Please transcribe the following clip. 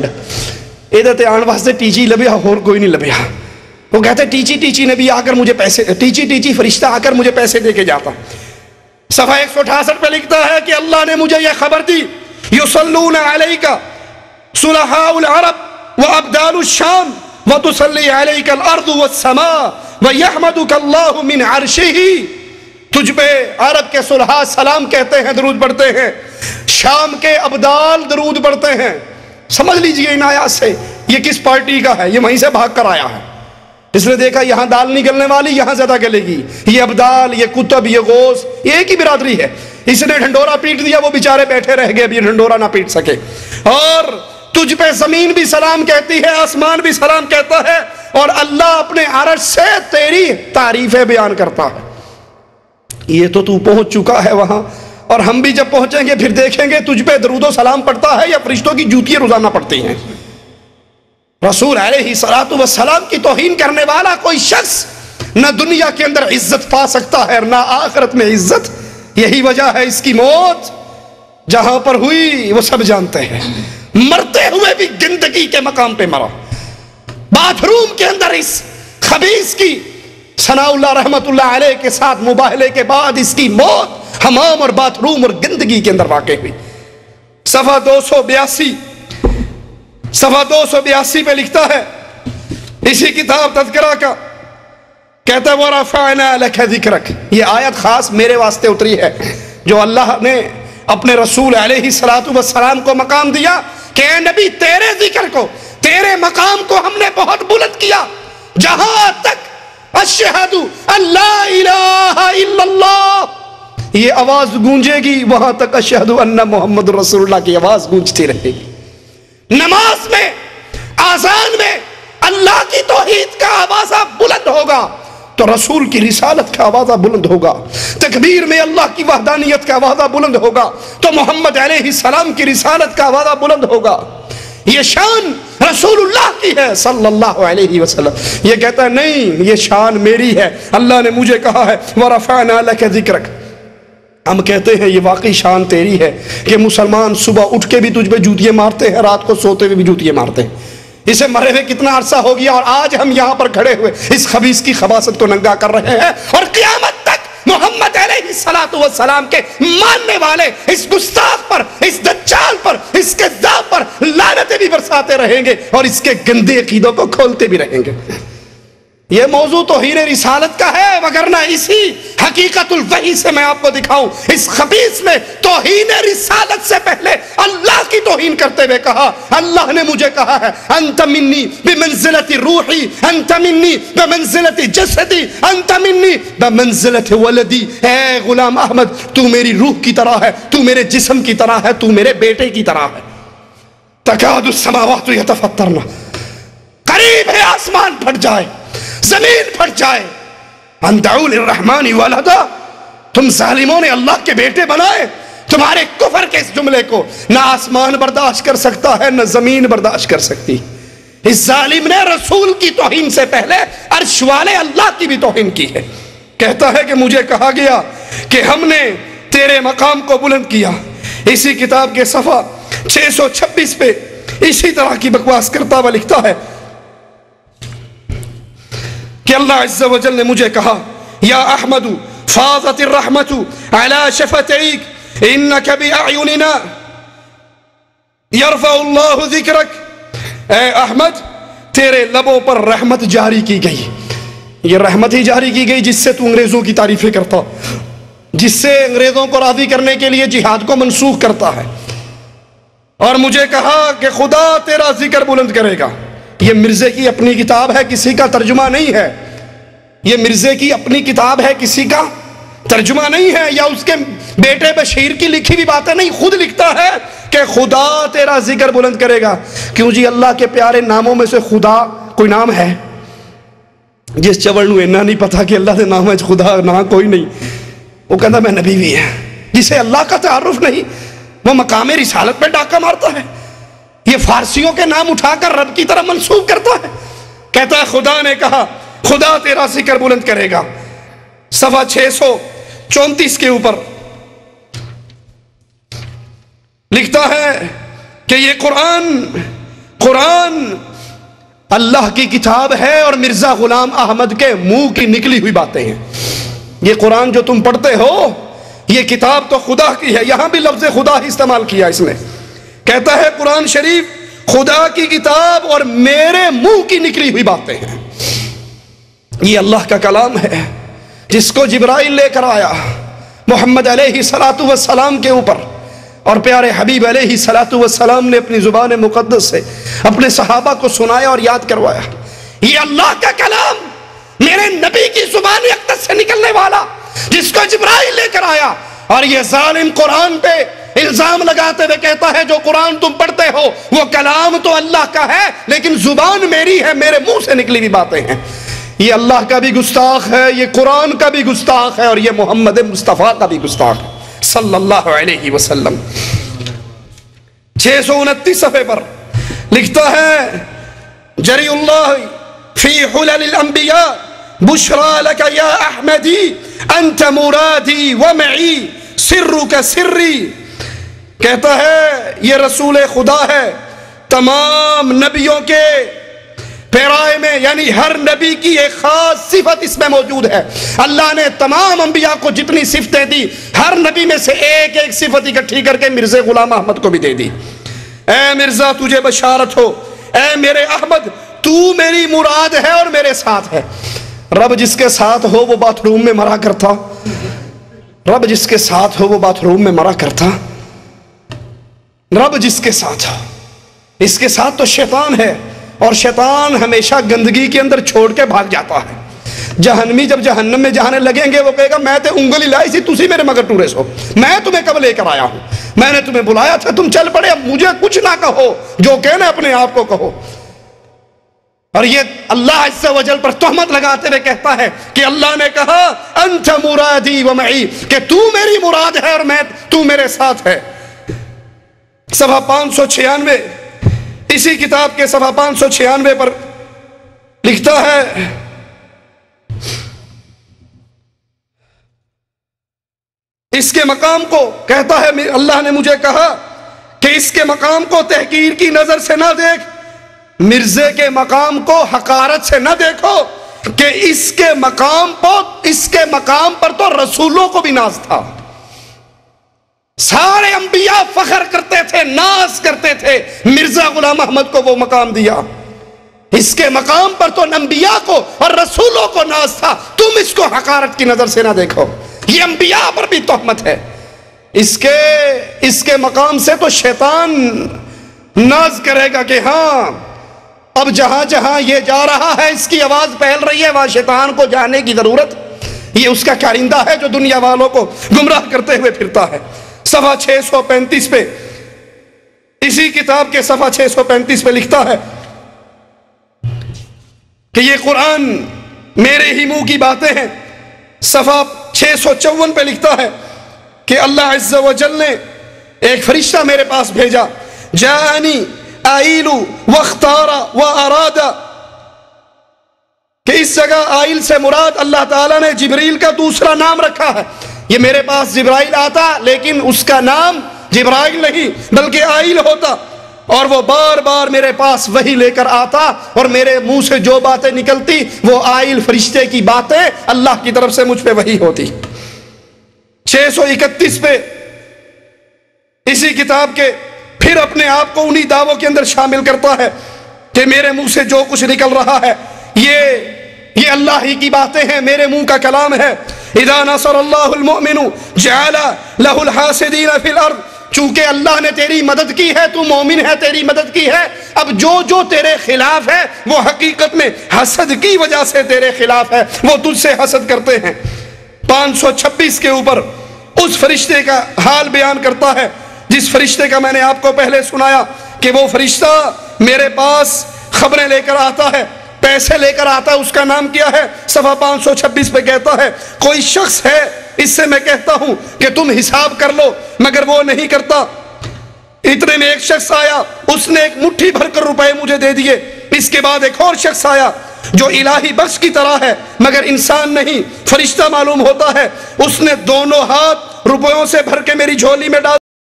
ادھر تے آن واسطے ٹیچی لبیا اور کوئی نہیں لبیا. وہ کہتے ٹیچی ٹیچی نبی آ کر مجھے پیسے، ٹیچی ٹیچی فرشتہ آ کر مجھے پیسے دے کے جاتا. صفحہ 168 پہ لکھتا ہے کہ اللہ نے مجھے یہ خبر دی، یصلون علیک صلحاء العرب وابدال الشام وتصلی علیک الارض والسماء ویحمدک اللہ من عرشہ. تجھ پہ عرب کے صلحاء سلام کہتے ہیں، درود پڑھتے ہیں، شام کے ابدال درود پڑھتے ہیں. سمجھ لیجئے ان آیات سے یہ کس پارٹی کا ہے، یہ وہیں سے بھاگ کر آیا ہے. اس نے دیکھا یہاں دال نہیں گلنے والی، یہاں زیادہ گلے گی. یہ ابدال، یہ کتب، یہ غوث، یہ ایک ہی برادری ہے. اس نے ڈھنڈورا پیٹ دیا، وہ بیچارے بیٹھے رہ گئے، اب یہ ڈھنڈورا نہ پیٹ سکے. اور تجھ پہ زمین بھی سلام کہتی ہے، آسمان بھی سلام کہتا ہے، اور اللہ اپنے عرش سے تیری تعریفیں بیان کرتا ہے. یہ تو پہنچ چکا ہے وہاں، اور ہم بھی جب پہنچیں گے پھر دیکھیں گے تجھ پہ درود و سلام پڑتا ہے یا فرشتوں کی جوتیاں روزانہ پڑتی ہیں. رسول علیہ الصلوۃ والسلام کی توہین کرنے والا کوئی شخص نہ دنیا کے اندر عزت پا سکتا ہے نہ آخرت میں عزت. یہی وجہ ہے اس کی موت جہاں پر ہوئی وہ سب جانتے ہیں. مرتے ہوئے بھی گندگی کے مقام پہ مرا. باتھ روم کے اندر اس خبیث کی ثناء اللہ رحمت اللہ علیہ کے ساتھ مباہلے کے بعد اس کی موت حمام اور باتھ روم اور گندگی کے اندر واقع ہوئی. صفحہ 282 پہ لکھتا ہے اسی کتاب تذکرہ کا، کہتا ہے وَرَفَعْنَا لَكَ ذِكْرَكَ. یہ آیت خاص میرے واسطے اتری ہے، جو اللہ نے اپنے رسول علیہ السلام کو مقام دیا کہ اے نبی تیرے ذکر کو، تیرے مقام کو ہم نے بہت بلند کیا. جہاں تک اشہد ان لا الہ الا اللہ یہ آواز گونجے گی، وہاں تک اشہد ان محمد رسول اللہ کی آواز گونجتی رہے گی. نماز میں، آذان میں اللہ کی توحید کا آوازہ بلند ہوگا تو رسول کی رسالت کا آوازہ بلند ہوگا. تکبیر میں اللہ کی وحدانیت کا آوازہ بلند ہوگا تو محمد علیہ السلام کی رسالت کا آوازہ بلند ہوگا. یہ شان رسول اللہ کی ہے صلی اللہ علیہ وسلم. یہ کہتا ہے نہیں، یہ شان میری ہے، اللہ نے مجھے کہا ہے وَرَفَعْنَا لَكَ ذِكْرَكَ. ہم کہتے ہیں یہ واقعی شان تیری ہے کہ مسلمان صبح اٹھ کے بھی تجھ پہ جوتیاں مارتے ہیں، رات کو سوتے ہوئے بھی جوتیاں مارتے ہیں. اسے مرے ہوئے کتنا عرصہ ہو گیا، اور آج ہم یہاں پر کھڑے ہوئے اس خبیث کی خباثت کو ننگا کر رہے ہیں، اور قیامت تک محمد علیہ السلام کے ماننے والے اس گستاخ پر، اس دجال پر، اس کذاب پر لعنتیں بھی برساتے رہیں گے اور اس کے گندے عقیدوں کو کھولتے بھی رہیں گے. یہ موضوع توہین رسالت کا ہے، وگرنہ اسی حقیقت الوحی سے میں آپ کو دکھاؤں اس خبیث نے توہین رسالت سے پہلے اللہ کی توہین کرتے ہوئے کہا، اللہ نے مجھے کہا ہے انت منی بمنزلت روحی، انت منی بمنزلت جسدی، انت منی بمنزلت ولدی. اے غلام احمد تو میری روح کی طرح ہے، تو میرے جسم کی طرح ہے، تو میرے بیٹے کی طرح ہے. تکاد السماوات یتفطرن، قریب ہے آسمان پھٹ جائے، زمین پھٹ جائے. ان دعوا للرحمن ولدا، تم ظالموں نے اللہ کے بیٹے بنائے. تمہارے کفر کے اس جملے کو نہ آسمان برداشت کر سکتا ہے نہ زمین برداشت کر سکتی. اس ظالم نے رسول کی توہین سے پہلے عرش والے اللہ کی بھی توہین کی ہے. کہتا ہے کہ مجھے کہا گیا کہ ہم نے تیرے مقام کو بلند کیا. اسی کتاب کے صفحہ 626 پہ اسی طرح کی بکواس کرتا ہوا لکھتا ہے کہ اللہ عز و جل نے مجھے کہا یا احمد فاضت الرحمت علی شفتیک انک باعیننا یرفع اللہ ذکرک. اے احمد تیرے لبوں پر رحمت جاری کی گئی. یہ رحمت ہی جاری کی گئی جس سے تو انگریزوں کی تعریفیں کرتا، جس سے انگریزوں کو راضی کرنے کے لیے جہاد کو منسوخ کرتا ہے. اور مجھے کہا کہ خدا تیرا ذکر بلند کرے گا. یہ مرزے کی اپنی کتاب ہے، کسی کا ترجمہ نہیں ہے. یہ مرزے کی اپنی کتاب ہے، کسی کا ترجمہ نہیں ہے، یا اس کے بیٹے بشیر کی لکھی بھی باتیں نہیں. خود لکھتا ہے کہ خدا تیرا ذکر بلند کرے گا. کیوں جی اللہ کے پیارے ناموں میں سے خدا کوئی نام ہے؟ جس چوڑ نو اینا نہیں پتا کہ اللہ دے نام ہے خدا نہ کوئی نہیں، وہ کہتا میں نبی بھی ہے. جسے اللہ کا تعارف نہیں وہ مقام رسالت پہ ڈاکہ مارتا ہے. یہ فارسیوں کے نام اٹھا کر رب کی طرح منسوب کرتا ہے. کہتا ہے خدا نے کہا خدا تیرا ذکر بلند کرے گا. صفحہ 634 کے اوپر لکھتا ہے کہ یہ قرآن قرآن اللہ کی کتاب ہے اور مرزا غلام احمد کے منہ کی نکلی ہوئی باتیں ہیں. یہ قرآن جو تم پڑھتے ہو یہ کتاب تو خدا کی ہے. یہاں بھی لفظ خدا ہی استعمال کیا اس نے. کہتا ہے قرآن شریف خدا کی کتاب اور میرے منہ کی نکلی ہوئی باتیں ہیں. یہ اللہ کا کلام ہے جس کو جبرائیل لے کر آیا محمد علیہ السلام کے اوپر، اور پیارے حبیب علیہ السلام نے اپنی زبان مقدس سے اپنے صحابہ کو سنایا اور یاد کروایا. یہ اللہ کا کلام میرے نبی کی زبان اقدس سے نکلنے والا جس کو جبرائیل لے کر آیا، اور یہ ظالم قرآن پہ الزام لگاتے ہوئے کہتا ہے جو قرآن تم پڑھتے ہو وہ کلام تو اللہ کا ہے لیکن زبان میری ہے، میرے منہ سے نکلی ہوئی باتیں ہیں. یہ اللہ کا بھی گستاخ ہے، یہ قرآن کا بھی گستاخ ہے، اور یہ محمد مصطفیٰ کا بھی گستاخ ہے صلی اللہ علیہ وسلم. 629 صفحے پر لکھتا ہے جری اللہ فی حلل الانبیاء بشرا لک یا احمدی انت مرادی ومعی سرک سری. کہتا ہے یہ رسول خدا ہے، تمام نبیوں کے پیرائے میں، یعنی ہر نبی کی ایک خاص صفت اس میں موجود ہے. اللہ نے تمام انبیاء کو جتنی صفتیں دی ہر نبی میں سے ایک ایک صفت اکٹھی کر کے مرزا غلام احمد کو بھی دے دی. اے مرزا تجھے بشارت ہو، اے میرے احمد تو میری مراد ہے اور میرے ساتھ ہے. رب جس کے ساتھ ہو وہ باتھ روم میں مرا کرتا، رب جس کے ساتھ ہو وہ باتھ روم میں مرا کرتا. رب جس کے ساتھ ہو، اس کے ساتھ تو شیطان ہے، اور شیطان ہمیشہ گندگی کے اندر چھوڑ کے بھاگ جاتا ہے. جہنمی جب جہنم میں جانے لگیں گے وہ کہے گا میں تے انگلی لائی سی تسی میرے مگر ٹورے سو، میں تمہیں کب لے کر آیا ہوں، میں نے تمہیں بلایا تھا تم چل پڑے، اب مجھے کچھ نہ کہو، جو کہنا اپنے آپ کو کہو. اور یہ اللہ عز و جل پر تہمت لگاتے ہوئے کہتا ہے کہ اللہ نے کہا انت مرادی ومعی، کہ تو میری مراد ہے اور تو میرے ساتھ ہے. صفحہ 596 اسی کتاب کے صفحہ 596 پر لکھتا ہے اس کے مقام کو، کہتا ہے اللہ نے مجھے کہا کہ اس کے مقام کو تحقیر کی نظر سے نہ دیکھ، مرزے کے مقام کو حقارت سے نہ دیکھو، کہ اس کے مقام پر تو رسولوں کو بھی ناز تھا. سارے انبیاء فخر کرتے تھے، ناز کرتے تھے، مرزا غلام احمد کو وہ مقام دیا. اس کے مقام پر تو انبیاء کو اور رسولوں کو ناز تھا، تم اس کو حقارت کی نظر سے نہ دیکھو. یہ انبیاء پر بھی تہمت ہے. اس کے مقام سے تو شیطان ناز کرے گا کہ ہاں اب جہاں جہاں یہ جا رہا ہے اس کی آواز پھیل رہی ہے، وہاں شیطان کو جانے کی ضرورت. یہ اس کا کارندہ ہے جو دنیا والوں کو گمراہ کرتے ہوئے پھرتا ہے. صفحہ 635 پہ اسی کتاب کے صفحہ 635 پہ لکھتا ہے کہ یہ قرآن میرے ہی منہ کی باتیں ہیں. صفحہ 654 پہ لکھتا ہے کہ اللہ عز و جل نے ایک فرشتہ میرے پاس بھیجا، جانی آئیل واختار واراد، کہ اس جگہ آئیل سے مراد اللہ تعالیٰ نے جبریل کا دوسرا نام رکھا ہے. یہ میرے پاس جبرائیل آتا لیکن اس کا نام جبرائیل نہیں بلکہ آئیل ہوتا، اور وہ بار بار میرے پاس وحی لے کر آتا اور میرے منہ سے جو باتیں نکلتی وہ آئیل فرشتے کی باتیں اللہ کی طرف سے مجھ پہ وحی ہوتی. 631 پہ اسی کتاب کے پھر اپنے آپ کو انہی دعووں کے اندر شامل کرتا ہے کہ میرے منہ سے جو کچھ نکل رہا ہے یہ اللہ ہی کی باتیں ہیں، میرے منہ کا کلام ہے. اذا نصر اللہ المؤمن جعل له الحاسدین فی الارض، چونکہ اللہ نے تیری مدد کی ہے، تو مومن ہے، تیری مدد کی ہے، اب جو تیرے خلاف ہے وہ حقیقت میں حسد کی وجہ سے تیرے خلاف ہے، وہ تجھ سے حسد کرتے ہیں. 526 کے اوپر اس فرشتے کا حال بیان کرتا ہے جس فرشتے کا میں نے آپ کو پہلے سنایا کہ وہ فرشتہ میرے پاس خبریں لے کر آتا ہے، پیسے لے کر آتا ہے. اس کا نام کیا ہے؟ صفحہ 526 پہ کہتا ہے کوئی شخص ہے اس سے میں کہتا ہوں کہ تم حساب کر لو مگر وہ نہیں کرتا. اتنے میں ایک شخص آیا، اس نے ایک مٹھی بھر کر روپے مجھے دے دیے. اس کے بعد ایک اور شخص آیا جو الہی بخش کی طرح ہے مگر انسان نہیں، فرشتہ معلوم ہوتا ہے. اس نے دونوں ہاتھ روپیوں سے بھر کے میری جھولی میں ڈال